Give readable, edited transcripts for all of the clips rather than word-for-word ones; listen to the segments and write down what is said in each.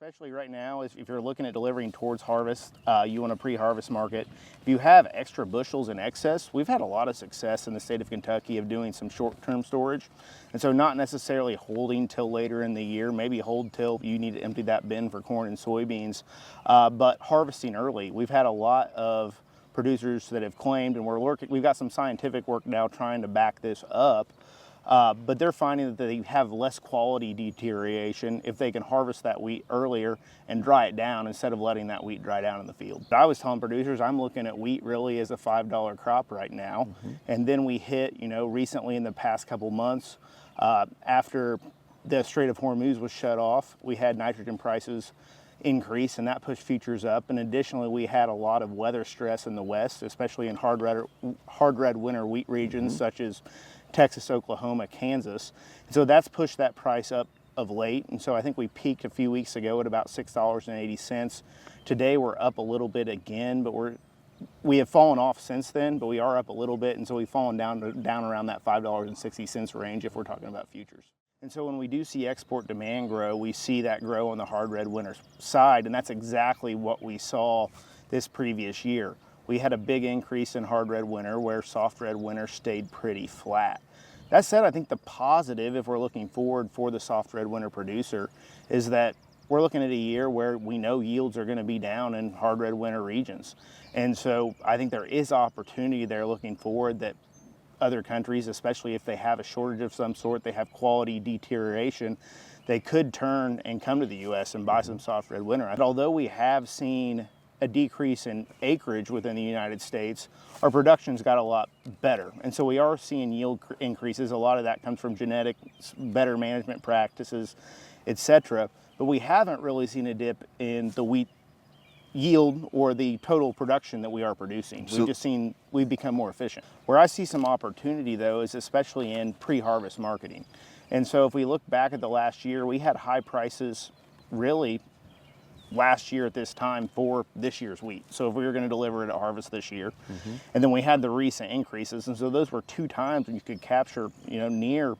especially right now, if you're looking at delivering towards harvest, you want a pre-harvest market. If you have extra bushels in excess, we've had a lot of success in the state of Kentucky of doing some short-term storage. And so not necessarily holding till later in the year, maybe hold till you need to empty that bin for corn and soybeans, but harvesting early. We've had a lot of producers that have claimed, and we've got some scientific work now trying to back this up, but they're finding that they have less quality deterioration if they can harvest that wheat earlier and dry it down instead of letting that wheat dry down in the field. I was telling producers I'm looking at wheat really as a $5 crop right now. And then we hit, recently in the past couple months, after the Strait of Hormuz was shut off, we had nitrogen prices increase, and that pushed futures up. And additionally, we had a lot of weather stress in the west, especially in hard red winter wheat regions such as Texas, Oklahoma, Kansas. And so that's pushed that price up of late. And so I think we peaked a few weeks ago at about $6.80. Today we're up a little bit again, but we have fallen off since then, but we are up a little bit. And so we've fallen down around that $5.60 range if we're talking about futures. And so when we do see export demand grow, we see that grow on the hard red winter side. And that's exactly what we saw this previous year. We had a big increase in hard red winter where soft red winter stayed pretty flat. That said, I think the positive, if we're looking forward for the soft red winter producer, is that we're looking at a year where we know yields are going to be down in hard red winter regions. And so I think there is opportunity there looking forward that other countries, especially if they have a shortage of some sort, they have quality deterioration, they could turn and come to the U.S. and buy some soft red winter. And although we have seen a decrease in acreage within the United States, our production's got a lot better. And so we are seeing yield increases. A lot of that comes from genetics, better management practices, etc. But we haven't really seen a dip in the wheat yield or the total production that we are producing. We've just seen we've become more efficient. Where I see some opportunity though is especially in pre-harvest marketing. And so if we look back at the last year, we had high prices really last year at this time for this year's wheat. So if we were going to deliver it at harvest this year, and then we had the recent increases, and so those were 2 times when you could capture, near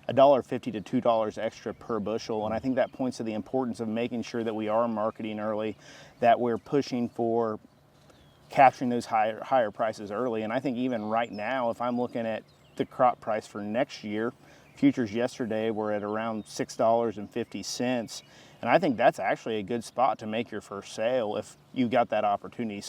$1.50 to $2 extra per bushel. And I think that points to the importance of making sure that we are marketing early, that we're pushing for capturing those higher prices early. And I think even right now, if I'm looking at the crop price for next year, futures yesterday were at around $6.50. And I think that's actually a good spot to make your first sale if you got that opportunity.